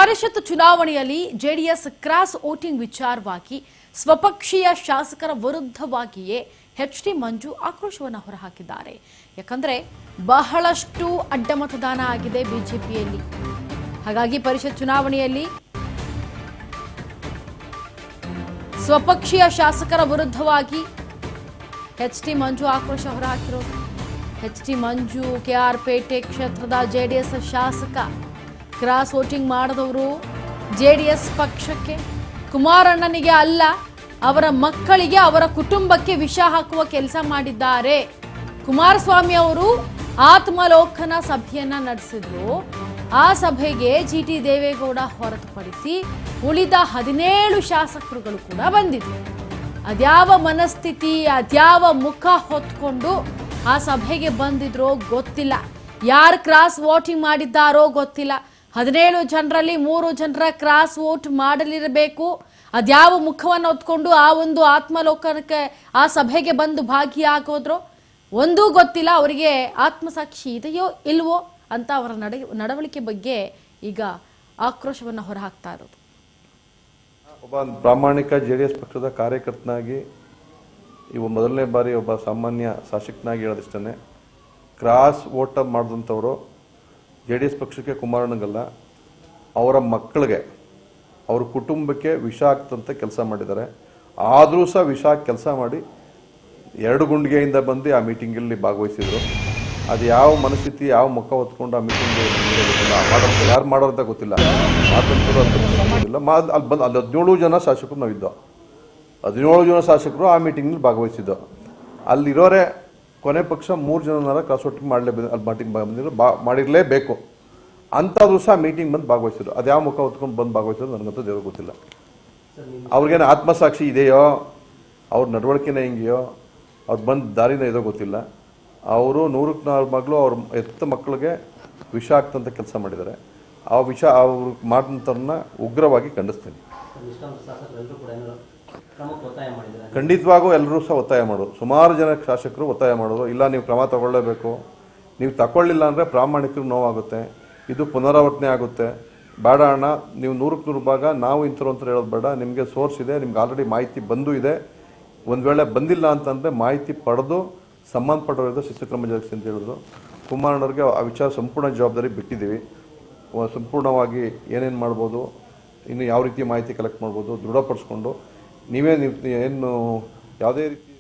ಪರಿಷತ್ ಚುನಾವಣೆಯಲ್ಲಿ JDS cross voting ವಿಚಾರವಾಗಿ ಸ್ವಪಕ್ಷೀಯ ಶಾಸಕರ ವಿರುದ್ಧವಾಗಿಯೇ ಎಚ್.ಡಿ. ಮಂಜು ಆಕ್ರೋಶವನ್ನು ಹೊರಹಾಕಿದ್ದಾರೆ. ಯಾಕಂದ್ರೆ ಬಹಳಷ್ಟು ಅಡ್ಡಮತದಾನ ಆಗಿದೆ ಬಿಜೆಪಿಯಲ್ಲಿ. ಹಾಗಾಗಿ ಪರಿಷತ್ ಚುನಾವಣೆಯಲ್ಲಿ ಸ್ವಪಕ್ಷೀಯ ಶಾಸಕರ ವಿರುದ್ಧವಾಗಿ ಎಚ್.ಡಿ. ಮಂಜು ಆಕ್ರೋಶ ಹೊರಹಾಕಿರೋದು. ಎಚ್.ಡಿ. ಮಂಜು ಕೆಆರ್ ಪೇಟೆ ಕ್ಷೇತ್ರದ ಜೆಡಿಎಸ್ ಶಾಸಕ. ಕ್ರಾಸ್ ವೋಟಿಂಗ್ ಮಾಡಿದವರು ಜೆಡಿಎಸ್ ಪಕ್ಷಕ್ಕೆ, ಕುಮಾರಣ್ಣನಿಗೆ ಅಲ್ಲ, ಅವರ ಮಕ್ಕಳಿಗೆ, ಅವರ ಕುಟುಂಬಕ್ಕೆ ವಿಷ ಹಾಕುವ ಕೆಲಸ ಮಾಡಿದ್ದಾರೆ. ಕುಮಾರಸ್ವಾಮಿ ಅವರು ಆತ್ಮಲೋಕನ ಸಭೆಯನ್ನ ನಡೆಸಿದ್ರು. ಆ ಸಭೆಗೆ ಜಿ.ಟಿ. ದೇವೇಗೌಡ ಹೊರತುಪಡಿಸಿ ಉಳಿದ 17 ಶಾಸಕರುಗಳು ಕೂಡ ಬಂದಿದ್ರು. ಅದ್ಯಾವ ಮನಸ್ಥಿತಿ, ಅದ್ಯಾವ ಮುಖ ಹೊತ್ಕೊಂಡು ಆ ಸಭೆಗೆ ಬಂದಿದ್ರೋ ಗೊತ್ತಿಲ್ಲ. ಯಾರು ಕ್ರಾಸ್ ವೋಟಿಂಗ್ ಮಾಡಿದ್ದಾರೋ ಗೊತ್ತಿಲ್ಲ. 17 ಜನರಲ್ಲಿ 3 ಜನರ ಕ್ರಾಸ್ ವೋಟ್ ಮಾಡಲಿರಬೇಕು. ಅದ್ಯಾವ ಮುಖವನ್ನು ಹೊತ್ಕೊಂಡು ಆ ಒಂದು ಆತ್ಮಲೋಕನಕ್ಕೆ ಆ ಸಭೆಗೆ ಬಂದು ಭಾಗಿಯಾಗೋದ್ರು ಒಂದೂ ಗೊತ್ತಿಲ್ಲ. ಅವರಿಗೆ ಆತ್ಮಸಾಕ್ಷಿ ಇದೆಯೋ ಇಲ್ವೋ ಅಂತ ಅವರ ನಡವಳಿಕೆ ಬಗ್ಗೆ ಈಗ ಆಕ್ರೋಶವನ್ನು ಹೊರಹಾಕ್ತಾ ಇರೋದು. ಒಬ್ಬ ಪ್ರಾಮಾಣಿಕ ಜೆಡಿಎಸ್ ಪಕ್ಷದ ಕಾರ್ಯಕರ್ತನಾಗಿ ಇವು ಮೊದಲನೇ ಬಾರಿ ಒಬ್ಬ ಸಾಮಾನ್ಯ ಶಾಸಕನಾಗಿ ಹೇಳೋದಿಷ್ಟೇ, ಕ್ರಾಸ್ ವೋಟ್ ಮಾಡಿದಂಥವರು ಜೆಡಿಎಸ್ ಪಕ್ಷಕ್ಕೆ, ಕುಮಾರಣ್ಣಗಲ್ಲ, ಅವರ ಮಕ್ಕಳಿಗೆ, ಅವ್ರ ಕುಟುಂಬಕ್ಕೆ ವಿಷ ಆಗ್ತಂತ ಕೆಲಸ ಮಾಡಿದ್ದಾರೆ. ಆದರೂ ಸಹ ವಿಷ ಕೆಲಸ ಮಾಡಿ 2 ಗುಂಡಿಗೆಯಿಂದ ಬಂದು ಆ ಮೀಟಿಂಗಲ್ಲಿ ಭಾಗವಹಿಸಿದ್ರು. ಅದು ಯಾವ ಮನಸ್ಥಿತಿ, ಯಾವ ಮುಖ ಹೊತ್ಕೊಂಡು ಆ ಮೀಟಿಂಗ್ ಯಾರು ಮಾಡೋರು ಅಂತ ಗೊತ್ತಿಲ್ಲ. ಮಾತಂತರು ಅಂತ ಗೊತ್ತಿಲ್ಲ. ಅಲ್ಲಿ ಬಂದು ಅಲ್ಲಿ 17 ಜನ ಶಾಸಕರು ನಾವಿದ್ದೋ, 17 ಜನ ಶಾಸಕರು ಆ ಮೀಟಿಂಗ್ನಲ್ಲಿ ಭಾಗವಹಿಸಿದ್ದು. ಅಲ್ಲಿರೋರೆ ಕೊನೆ ಪಕ್ಷ 3 ಜನರ ಕ್ರಾಸ್ ವೋಟಿಂಗ್ ಮಾಡಲೇಬೇಕು, ಅಲ್ಲಿ ಮೀಟಿಂಗ್ ಬಂದಿದ್ರು, ಮಾಡಿರಲೇಬೇಕು ಅಂತಾದ್ರೂ ಸಹ ಮೀಟಿಂಗ್ ಬಂದು ಭಾಗವಹಿಸಿದ್ರು. ಅದು ಯಾವ ಮುಖ ಹೊತ್ಕೊಂಡು ಬಂದು ಭಾಗವಹಿಸೋದು ನನಗಂತೂ ದೇವ್ರಿಗೆ ಗೊತ್ತಿಲ್ಲ. ಅವ್ರಿಗೇನು ಆತ್ಮಸಾಕ್ಷಿ ಇದೆಯೋ, ಅವ್ರ ನಡವಳಿಕೆನೇ ಹಿಂಗೆಯೋ, ಅವ್ರು ಬಂದು ದಾರಿನ ಇದೋ ಗೊತ್ತಿಲ್ಲ. ಅವರು 100ಕ್ಕೆ 4 ಮಗಳು ಅವ್ರ ಎತ್ತ ಮಕ್ಕಳಿಗೆ ವಿಷ ಆಗ್ತಂತ ಕೆಲಸ ಮಾಡಿದ್ದಾರೆ. ಆ ವಿಷ ಅವ್ರು ಮಾಡಿದಂಥವ್ರನ್ನ ಉಗ್ರವಾಗಿ ಖಂಡಿಸ್ತೀನಿ. ಖಂಡಿತವಾಗೂ ಎಲ್ಲರೂ ಸಹ ಒತ್ತಾಯ ಮಾಡೋದು, ಸುಮಾರು ಜನ ಶಾಸಕರು ಒತ್ತಾಯ ಮಾಡೋದು, ಇಲ್ಲ ನೀವು ಕ್ರಮ ತಗೊಳ್ಳೇಬೇಕು, ನೀವು ತಗೊಳ್ಳಿಲ್ಲ ಅಂದರೆ ಪ್ರಾಮಾಣಿಕರು ನೋವಾಗುತ್ತೆ, ಇದು ಪುನರಾವರ್ತನೆ ಆಗುತ್ತೆ, ಬೇಡ ಅಣ್ಣ, ನೀವು 100ಕ್ಕೆ 100 ಭಾಗ ನಾವು ಇಂಥವ್ರು ಅಂತ ಹೇಳೋದು ಬೇಡ, ನಿಮಗೆ ಸೋರ್ಸ್ ಇದೆ, ನಿಮ್ಗೆ ಆಲ್ರೆಡಿ ಮಾಹಿತಿ ಬಂದು ಇದೆ, ಒಂದು ವೇಳೆ ಬಂದಿಲ್ಲ ಅಂತಂದರೆ ಮಾಹಿತಿ ಪಡೆದು ಸಂಬಂಧಪಟ್ಟವರಿಂದ ಶಿಸ್ತು ಕ್ರಮ ಜರುಗಿಸಿ ಅಂತ ಹೇಳಿದ್ರು. ಕುಮಾರಣ್ಣವ್ರಿಗೆ ಆ ವಿಚಾರ ಸಂಪೂರ್ಣ ಜವಾಬ್ದಾರಿ ಬಿಟ್ಟಿದ್ದೀವಿ. ಸಂಪೂರ್ಣವಾಗಿ ಏನೇನು ಮಾಡ್ಬೋದು, ಇನ್ನು ಯಾವ ರೀತಿ ಮಾಹಿತಿ ಕಲೆಕ್ಟ್ ಮಾಡ್ಬೋದು ದೃಢಪಡಿಸ್ಕೊಂಡು, ನೀವೇ ಏನು ಯಾವುದೇ ರೀತಿ